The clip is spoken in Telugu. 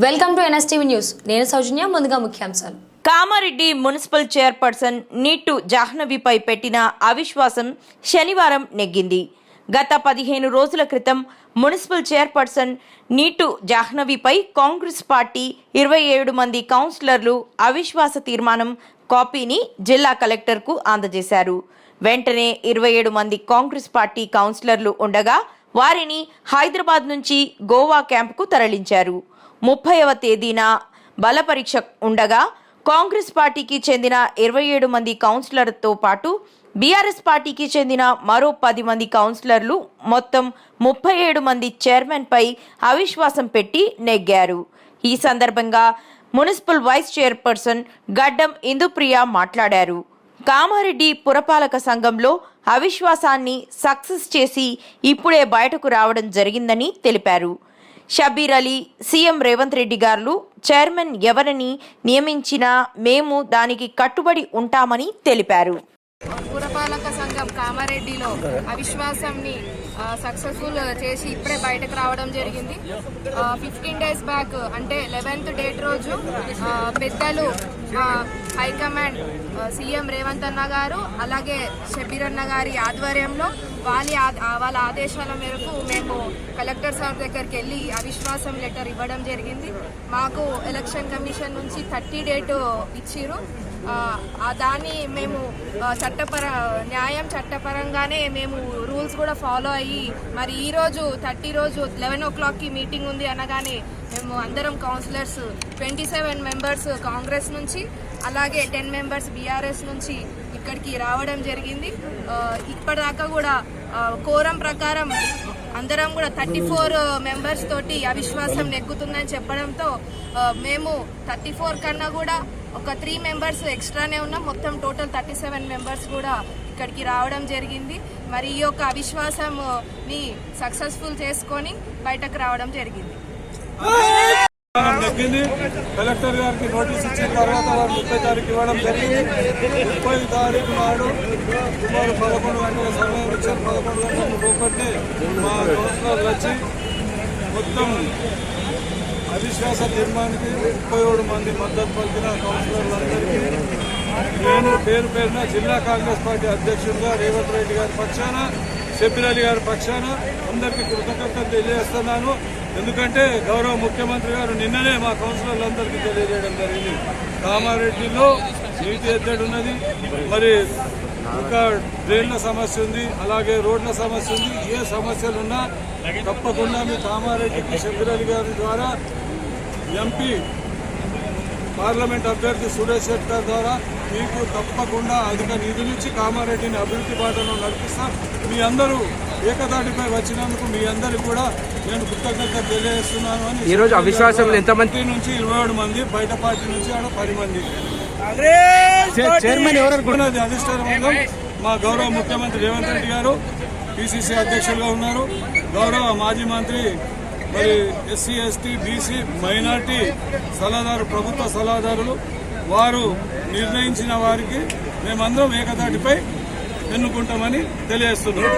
Welcome to NSTV news. నేను సౌజన్య. ముందుగా ముఖ్యాంశాలు. కామారెడ్డి మున్సిపల్ చైర్పర్సన్ నీటు జాహ్నవిపై పెట్టిన అవిశ్వాసం శనివారం నెగ్గింది. గత 15 రోజుల క్రితం మున్సిపల్ చైర్పర్సన్ నీటు జాహ్నవిపై కాంగ్రెస్ పార్టీ 27 మంది కౌన్సిలర్లు అవిశ్వాస తీర్మానం కాపీని జిల్లా కలెక్టర్కు అందజేశారు. వెంటనే 27 మంది కాంగ్రెస్ పార్టీ కౌన్సిలర్లు ఉండగా వారిని హైదరాబాద్ నుంచి గోవా క్యాంపుకు తరలించారు. 30వ తేదీన బల పరీక్ష ఉండగా కాంగ్రెస్ పార్టీకి చెందిన 27 మంది కౌన్సిలర్తో పాటు బీఆర్ఎస్ పార్టీకి చెందిన మరో 10 మంది కౌన్సిలర్లు మొత్తం 37 మంది చైర్మన్పై అవిశ్వాసం పెట్టి నెగ్గారు. ఈ సందర్భంగా మున్సిపల్ వైస్ చైర్పర్సన్ గడ్డం ఇందుప్రియ మాట్లాడారు. కామారెడ్డి పురపాలక సంఘంలో అవిశ్వాసాన్ని సక్సెస్ చేసి ఇప్పుడే బయటకు రావడం జరిగిందని తెలిపారు. షబీర్ అలీ, సీఎం రేవంత్ రెడ్డి గారు చైర్మన్ ఎవరిని నియమించినా మేము దానికి కట్టుబడి ఉంటామని తెలిపారు. పురపాలక సంఘం కామారెడ్డిలో అవిశ్వాసంని సక్సెస్ఫుల్ చేసి ఇప్పుడే బయటకు రావడం జరిగింది. 15 డేస్ బ్యాక్ అంటే 11th డేట్ రోజు పెద్దలు హైకమాండ్ సీఎం రేవంత్ అన్న గారు అలాగే షబీర్ అన్న గారి ఆధ్వర్యంలో వాళ్ళ ఆదేశాల మేరకు మేము కలెక్టర్ సార్ దగ్గరికి వెళ్ళి అవిశ్వాసం లెటర్ ఇవ్వడం జరిగింది. మాకు ఎలక్షన్ కమిషన్ నుంచి 30 డేట్ ఇచ్చిరు. దాన్ని మేము చట్టపరంగానే మేము రూల్స్ కూడా ఫాలో అయ్యి మరి ఈరోజు 30 రోజు 11 o'clockకి మీటింగ్ ఉంది అనగానే మేము అందరం కౌన్సిలర్స్ 27 మెంబర్స్ కాంగ్రెస్ నుంచి అలాగే 10 మెంబర్స్ బీఆర్ఎస్ నుంచి ఇక్కడికి రావడం జరిగింది. ఇప్పటిదాకా కూడా కోరం ప్రకారం అందరం కూడా 34 మెంబర్స్ తోటి అవిశ్వాసం నెగ్గుతుందని చెప్పడంతో మేము 34 కన్నా కూడా ఒక 3 మెంబర్స్ ఎక్స్ట్రానే ఉన్నాం. మొత్తం టోటల్ 37 మెంబర్స్ కూడా ఇక్కడికి రావడం జరిగింది. మరి ఈ యొక్క అవిశ్వాసంని సక్సెస్ఫుల్ చేసుకొని బయటకు రావడం జరిగింది. కలెక్టర్ గారికి నోటీస్ ఇచ్చిన తర్వాత వారు 30 తారీఖు ఇవ్వడం జరిగింది. 30 తారీఖు నాడు సుమారు 11 గంటల సమయం ఇచ్చారు. 11 గంటల లోపలనే మా కౌన్సిలర్లు వచ్చి మొత్తం అవిశ్వాస తీర్మానానికి 37 మంది మద్దతు పలికిన కౌన్సిలర్లందరికీ నేను పేరు పేరున జిల్లా కాంగ్రెస్ పార్టీ అధ్యక్షుడిగా రేవంత్ రెడ్డి గారి పక్షాన, షబీర్ అలీ గారి పక్షాన అందరికీ కృతజ్ఞతలు తెలియజేస్తున్నాను. ఎందుకంటే గౌరవ ముఖ్యమంత్రి గారు నిన్ననే మా కౌన్సిలర్లందరికీ తెలియజేయడం జరిగింది. కామారెడ్డిలో నీటి ఎద్దడి ఉన్నది, మరి ఇంకా డ్రైన్ల సమస్య ఉంది, అలాగే రోడ్ల సమస్య ఉంది. ఏ సమస్యలున్నా తప్పకుండా మీ కామారెడ్డికి షబీర్ అలీ గారి ద్వారా ఎంపీ పార్లమెంట్ అభ్యర్థి సురేష్ శెట్టర్ ద్వారా మీకు తప్పకుండా అధిక నిధులిచ్చి కామారెడ్డిని అభివృద్ధి బాటలో నడిపిస్తాం. మీ అందరూ ఏకదాటిపై వచ్చినందుకు మీ అందరికీ కూడా నేను కృతజ్ఞత తెలియజేస్తున్నాను అని. ఈరోజు అవిశ్వాసం ఎంతమంది నుంచి 27 మంది, బయట పార్టీ నుంచి 10 మంది. అధిష్టానం మా గౌరవ ముఖ్యమంత్రి రేవంత్ రెడ్డి గారు పిసిసి అధ్యక్షులుగా ఉన్నారు. గౌరవ మాజీ మంత్రి మరి ఎస్సీ ఎస్టీ బీసీ మైనార్టీ సలహాదారు, ప్రభుత్వ సలహాదారులు వారు నిర్ణయించిన వారికి మేమందరం ఏకదాటిపై ఎన్నుకుంటామని తెలియజేస్తున్నాం.